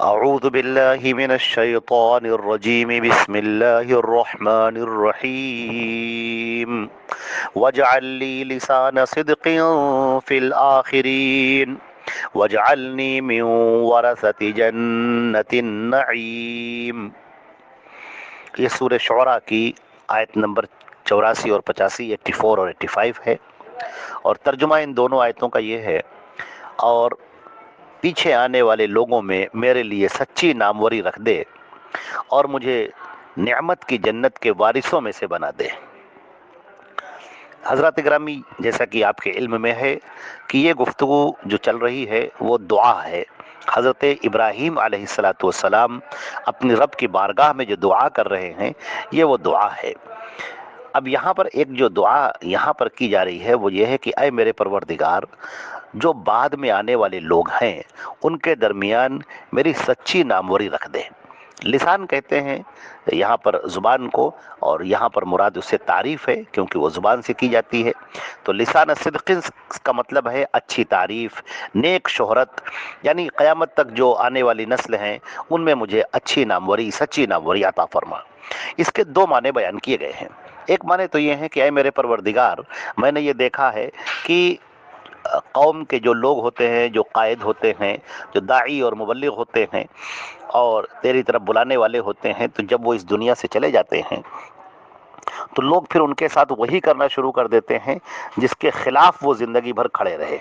أعوذ بالله من الشيطان الرجيم بسم الله الرحمن الرحيم واجعل لي لسان صدق في الآخرين واجعلني من ورثة جنة النعيم. یہ سورہ شعراء کی آیت نمبر 84 اور 85، 84 اور 85 ہے، اور ترجمہ ان دونوں آیتوں کا یہ ہے: اور پیچھے آنے والے لوگوں میں میرے لیے سچی ناموری رکھ دے اور مجھے نعمت کی جنت کے وارثوں میں سے بنا دے. حضرات گرامی، جیسا کہ آپ کے علم میں ہے کہ یہ گفتگو جو چل رہی ہے وہ دعا ہے. حضرت ابراہیم علیہ السلام اپنی رب کی بارگاہ میں جو دعا کر رہے ہیں یہ وہ دعا ہے. اب یہاں پر ایک جو دعا یہاں پر کی جا رہی ہے وہ یہ ہے کہ اے میرے پروردگار، جو بعد میں آنے والے لوگ ہیں ان کے درمیان میری سچی ناموری رکھ دے. لسان کہتے ہیں یہاں پر زبان کو، اور یہاں پر مراد اس سے تعریف ہے کیونکہ وہ زبان سے کی جاتی ہے. تو لسان صدق کا مطلب ہے اچھی تعریف، نیک شہرت، یعنی قیامت تک جو آنے والی نسل ہیں ان میں مجھے اچھی ناموری، سچی ناموری عطا فرما. اس کے دو معنی بیان کیے گئے ہیں. ایک معنی تو یہ ہے کہ اے میرے پروردگار، میں نے یہ دیکھا ہے کہ قوم کے جو لوگ ہوتے ہیں، جو قائد ہوتے ہیں، جو داعی اور مبلغ ہوتے ہیں اور تیری طرف بلانے والے ہوتے ہیں، تو جب وہ اس دنیا سے چلے جاتے ہیں تو لوگ پھر ان کے ساتھ وہی کرنا شروع کر دیتے ہیں جس کے خلاف وہ زندگی بھر کھڑے رہے.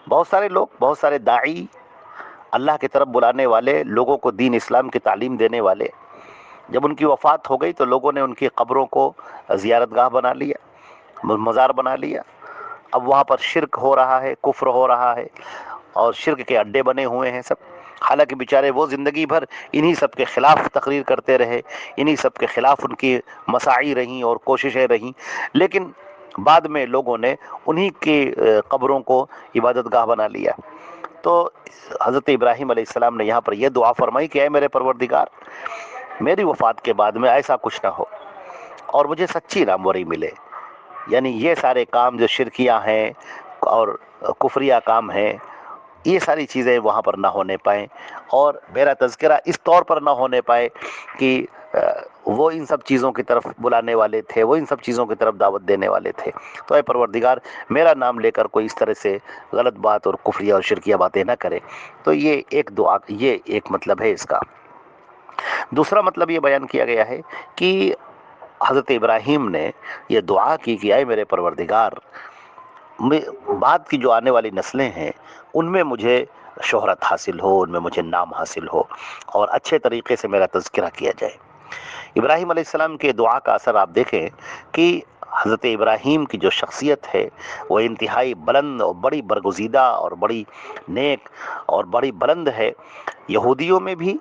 بہت سارے لوگ، بہت سارے داعی، اللہ کی طرف بلانے والے، لوگوں کو دین اسلام کی تعلیم دینے والے، جب ان کی وفات ہو گئی تو لوگوں نے ان کی قبروں کو زیارت گاہ بنا لیا، مزار بنا لیا. اب وہاں پر شرک ہو رہا ہے، کفر ہو رہا ہے، اور شرک کے اڈے بنے ہوئے ہیں سب. حالانکہ بیچارے وہ زندگی بھر انہی سب کے خلاف تقریر کرتے رہے، انہی سب کے خلاف ان کی مساعی رہیں اور کوششیں رہیں، لیکن بعد میں لوگوں نے انہی کی قبروں کو عبادت گاہ بنا لیا. تو حضرت ابراہیم علیہ السلام نے یہاں پر یہ دعا فرمائی کہ اے میرے پروردگار، میری وفات کے بعد میں ایسا کچھ نہ ہو اور مجھے سچی ناموری ملے. یعنی یہ سارے کام جو شرکیاں ہیں اور کفریہ کام ہیں، یہ ساری چیزیں وہاں پر نہ ہونے پائیں، اور میرا تذکرہ اس طور پر نہ ہونے پائے کہ وہ ان سب چیزوں کی طرف بلانے والے تھے، وہ ان سب چیزوں کی طرف دعوت دینے والے تھے. تو اے پروردگار، میرا نام لے کر کوئی اس طرح سے غلط بات اور کفریہ اور شرکیہ باتیں نہ کرے. تو یہ ایک دعا، یہ ایک مطلب ہے اس کا. دوسرا مطلب یہ بیان کیا گیا ہے کہ حضرت ابراہیم نے یہ دعا کی کہ اے میرے پروردگار، بعد کی جو آنے والی نسلیں ہیں ان میں مجھے شہرت حاصل ہو، ان میں مجھے نام حاصل ہو، اور اچھے طریقے سے میرا تذکرہ کیا جائے. ابراہیم علیہ السلام کے دعا کا اثر آپ دیکھیں کہ حضرت ابراہیم کی جو شخصیت ہے وہ انتہائی بلند اور بڑی برگزیدہ اور بڑی نیک اور بڑی بلند ہے، یہودیوں میں بھی،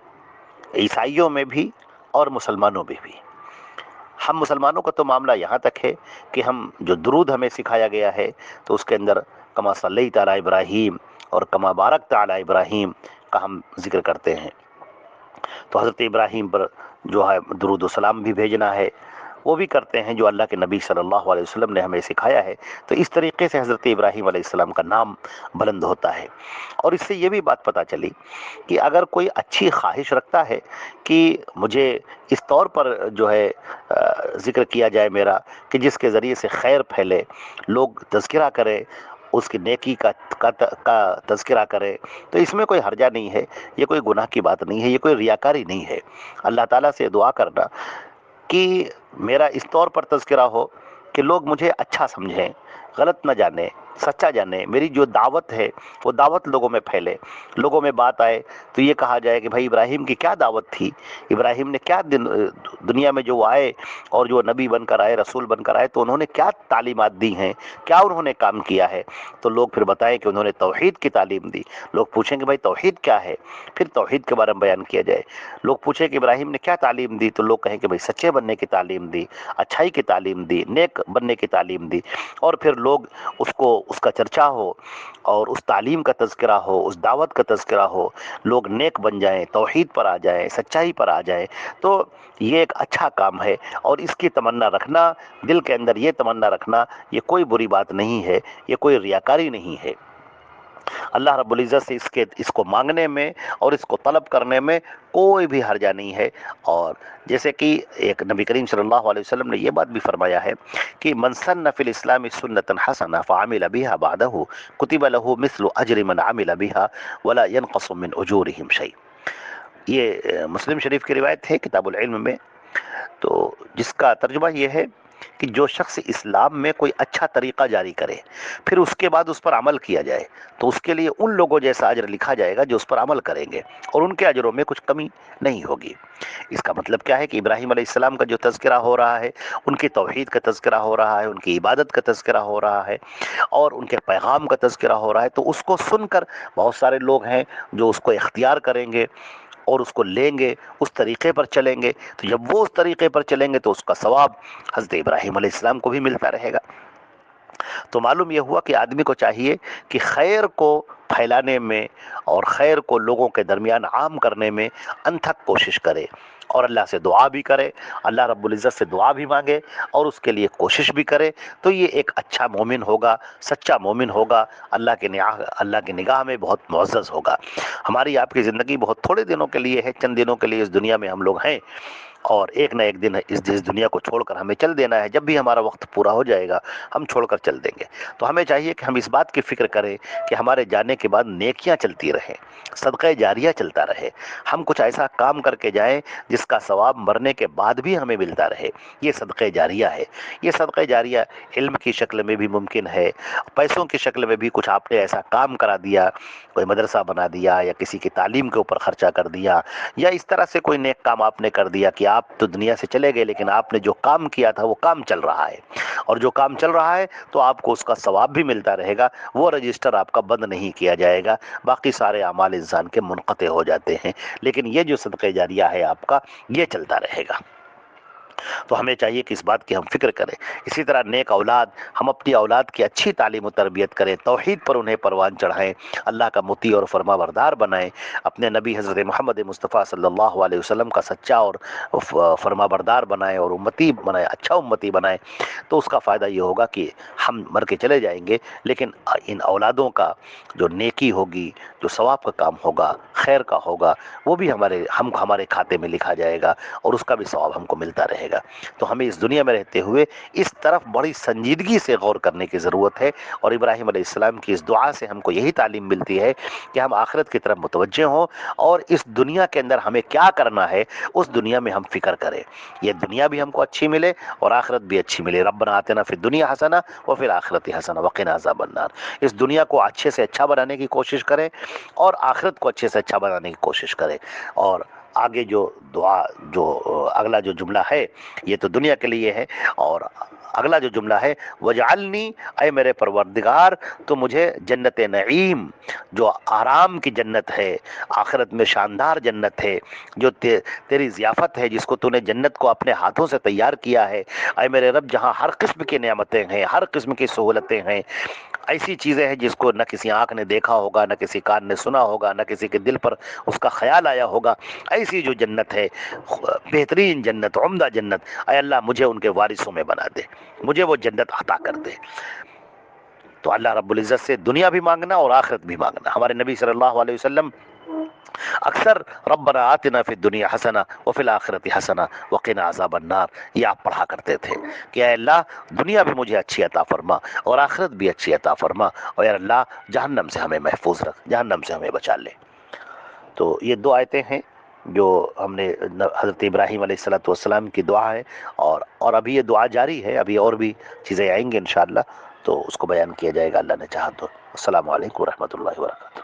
عیسائیوں میں بھی اور مسلمانوں میں بھی. ہم مسلمانوں کا تو معاملہ یہاں تک ہے کہ ہم جو درود ہمیں سکھایا گیا ہے تو اس کے اندر کما صلیت علی ابراہیم اور کما بارکت علی ابراہیم کا ہم ذکر کرتے ہیں. تو حضرت ابراہیم پر جو ہے درود و سلام بھی بھیجنا ہے، وہ بھی کرتے ہیں جو اللہ کے نبی صلی اللہ علیہ وسلم نے ہمیں سکھایا ہے. تو اس طریقے سے حضرت ابراہیم علیہ السلام کا نام بلند ہوتا ہے. اور اس سے یہ بھی بات پتہ چلی کہ اگر کوئی اچھی خواہش رکھتا ہے کہ مجھے اس طور پر جو ہے ذکر کیا جائے میرا کہ جس کے ذریعے سے خیر پھیلے، لوگ تذکرہ کرے، اس کی نیکی کا تذکرہ کرے، تو اس میں کوئی حرجہ نہیں ہے، یہ کوئی گناہ کی بات نہیں ہے، یہ کوئی ریاکاری نہیں ہے. اللہ تعالیٰ سے دعا کرنا کہ میرا اس طور پر تذکرہ ہو کہ لوگ مجھے اچھا سمجھیں، غلط نہ جانیں، سچا جانیں. میری جو دعوت ہے وہ دعوت لوگوں میں پھیلے، لوگوں میں بات آئے تو یہ کہا جائے کہ بھائی ابراہیم کی کیا دعوت تھی، ابراہیم نے کیا دنیا میں جو آئے اور جو نبی بن کر آئے، رسول بن کر آئے، تو انہوں نے کیا تعلیمات دی ہیں، کیا انہوں نے کام کیا ہے. تو لوگ پھر بتائیں کہ انہوں نے توحید کی تعلیم دی. لوگ پوچھیں کہ بھائی توحید کیا ہے، پھر توحید کے بارے میں بیان کیا جائے. لوگ پوچھیں کہ ابراہیم نے کیا تعلیم دی، تو لوگ کہیں کہ بھائی سچے بننے کی تعلیم دی، اچھائی کی تعلیم دی، نیک بننے کی تعلیم دی. اور پھر لوگ اس کا چرچا ہو اور اس تعلیم کا تذکرہ ہو، اس دعوت کا تذکرہ ہو، لوگ نیک بن جائیں، توحید پر آ جائیں، سچائی پر آ جائیں. تو یہ ایک اچھا کام ہے، اور اس کی تمنا رکھنا، دل کے اندر یہ تمنا رکھنا، یہ کوئی بری بات نہیں ہے، یہ کوئی ریاکاری نہیں ہے. اللہ رب العزت سے اس کو مانگنے میں اور اس کو طلب کرنے میں کوئی بھی حرجہ نہیں ہے۔ اور جیسے کہ ایک نبی کریم صلی اللہ علیہ وسلم نے یہ بات بھی فرمایا ہے کہ من سن فی الاسلام سنتا حسنہ فعمل بها بعدہ کتب له مثل اجر من عمل بها ولا ينقص من اجورهم شیء۔ یہ مسلم شریف کی روایت ہے کتاب العلم میں۔ تو جس کا ترجمہ یہ ہے کہ جو شخص اسلام میں کوئی اچھا طریقہ جاری کرے پھر اس کے بعد اس پر عمل کیا جائے تو اس کے لیے ان لوگوں جیسا اجر لکھا جائے گا جو اس پر عمل کریں گے، اور ان کے اجروں میں کچھ کمی نہیں ہوگی۔ اس کا مطلب کیا ہے کہ ابراہیم علیہ السلام کا جو تذکرہ ہو رہا ہے، ان کی توحید کا تذکرہ ہو رہا ہے، ان کی عبادت کا تذکرہ ہو رہا ہے، اور ان کے پیغام کا تذکرہ ہو رہا ہے، تو اس کو سن کر بہت سارے لوگ ہیں جو اس کو اختیار کریں گے اور اس کو لیں گے، اس طریقے پر چلیں گے۔ تو جب وہ اس طریقے پر چلیں گے تو اس کا ثواب حضرت ابراہیم علیہ السلام کو بھی ملتا رہے گا۔ تو معلوم یہ ہوا کہ آدمی کو چاہیے کہ خیر کو پھیلانے میں اور خیر کو لوگوں کے درمیان عام کرنے میں انتھک کوشش کرے، اور اللہ سے دعا بھی کرے، اللہ رب العزت سے دعا بھی مانگے اور اس کے لیے کوشش بھی کرے، تو یہ ایک اچھا مومن ہوگا، سچا مومن ہوگا، اللہ کی نگاہ میں بہت معزز ہوگا۔ ہماری آپ کی زندگی بہت تھوڑے دنوں کے لیے ہے، چند دنوں کے لیے اس دنیا میں ہم لوگ ہیں، اور ایک نہ ایک دن اس دنیا کو چھوڑ کر ہمیں چل دینا ہے۔ جب بھی ہمارا وقت پورا ہو جائے گا ہم چھوڑ کر چل دیں گے۔ تو ہمیں چاہیے کہ ہم اس بات کی فکر کریں کہ ہمارے جانے کے بعد نیکیاں چلتی رہیں، صدقہ جاریہ چلتا رہے، ہم کچھ ایسا کام کر کے جائیں جس کا ثواب مرنے کے بعد بھی ہمیں ملتا رہے۔ یہ صدقہ جاریہ ہے۔ یہ صدقہ جاریہ علم کی شکل میں بھی ممکن ہے، پیسوں کی شکل میں بھی کچھ آپ نے ایسا کام کرا دیا، کوئی مدرسہ بنا دیا یا کسی کی تعلیم کے اوپر خرچہ کر دیا، یا اس طرح سے کوئی نیک کام آپ نے کر دیا کہ آپ تو دنیا سے چلے گئے لیکن آپ نے جو کام کیا تھا وہ کام چل رہا ہے، اور جو کام چل رہا ہے تو آپ کو اس کا ثواب بھی ملتا رہے گا، وہ رجسٹر آپ کا بند نہیں کیا جائے گا۔ باقی سارے اعمال انسان کے منقطع ہو جاتے ہیں، لیکن یہ جو صدقہ جاریہ ہے آپ کا، یہ چلتا رہے گا۔ تو ہمیں چاہیے کہ اس بات کی ہم فکر کریں۔ اسی طرح نیک اولاد، ہم اپنی اولاد کی اچھی تعلیم و تربیت کریں، توحید پر انہیں پروان چڑھائیں، اللہ کا مطیع اور فرما بردار بنائیں، اپنے نبی حضرت محمد مصطفیٰ صلی اللہ علیہ وسلم کا سچا اور فرما بردار بنائیں اور امتی بنائیں، اچھا امتی بنائیں۔ تو اس کا فائدہ یہ ہوگا کہ ہم مر کے چلے جائیں گے لیکن ان اولادوں کا جو نیکی ہوگی، جو ثواب کا کام ہوگا، خیر کا ہوگا، وہ بھی ہمارے کھاتے میں لکھا جائے گا، اور اس کا بھی ثواب ہم کو ملتا رہے گا۔ تو ہمیں اس دنیا میں رہتے ہوئے اس طرف بڑی سنجیدگی سے غور کرنے کی ضرورت ہے، اور ابراہیم علیہ السلام کی اس دعا سے ہم کو یہی تعلیم ملتی ہے کہ ہم آخرت کی طرف متوجہ ہوں، اور اس دنیا کے اندر ہمیں کیا کرنا ہے اس دنیا میں ہم فکر کریں، یہ دنیا بھی ہم کو اچھی ملے اور آخرت بھی اچھی ملے۔ ربنا آتنا فی الدنیا حسنہ وفی الآخرۃ حسنہ وقنا عذاب النار۔ اس دنیا کو اچھے سے اچھا بنانے کی کوشش کریں اور آخرت کو اچھے سے اچھا بنانے کی کوشش کریں۔ اور آگے جو دعا، جو اگلا جو جملہ ہے یہ تو دنیا کے لیے ہے، اور اگلا جو جملہ ہے وجعلنی، اے میرے پروردگار تو مجھے جنت نعیم، جو آرام کی جنت ہے، آخرت میں شاندار جنت ہے، جو تیری ضیافت ہے، جس کو تو نے جنت کو اپنے ہاتھوں سے تیار کیا ہے، اے میرے رب جہاں ہر قسم کی نعمتیں ہیں، ہر قسم کی سہولتیں ہیں، ایسی چیزیں ہیں جس کو نہ کسی آنکھ نے دیکھا ہوگا، نہ کسی کان نے سنا ہوگا، نہ کسی کے دل پر اس کا خیال آیا ہوگا، ایسی جو جنت ہے، بہترین جنت، عمدہ جنت، اے اللہ مجھے ان کے وارثوں میں بنا دے، مجھے وہ جنت عطا کر دے۔ تو اللہ رب العزت سے دنیا بھی مانگنا اور آخرت بھی مانگنا۔ ہمارے نبی صلی اللہ علیہ وسلم اکثر ربنا آتنا فی الدنیا حسنہ وفی الآخرۃ حسنہ وقنا عذاب النار یہ آپ پڑھا کرتے تھے کہ اے اللہ دنیا بھی مجھے اچھی عطا فرما اور آخرت بھی اچھی عطا فرما، اور اے اللہ جہنم سے ہمیں محفوظ رکھ، جہنم سے ہمیں بچا لے۔ تو یہ دو آیتیں ہیں جو ہم نے حضرت ابراہیم علیہ الصلوۃ والسلام کی دعا ہے، اور ابھی یہ دعا جاری ہے، ابھی اور بھی چیزیں آئیں گی انشاءاللہ، تو اس کو بیان کیا جائے گا اللہ نے چاہا تو۔ السلام علیکم ورحمۃ اللہ وبرکاتہ۔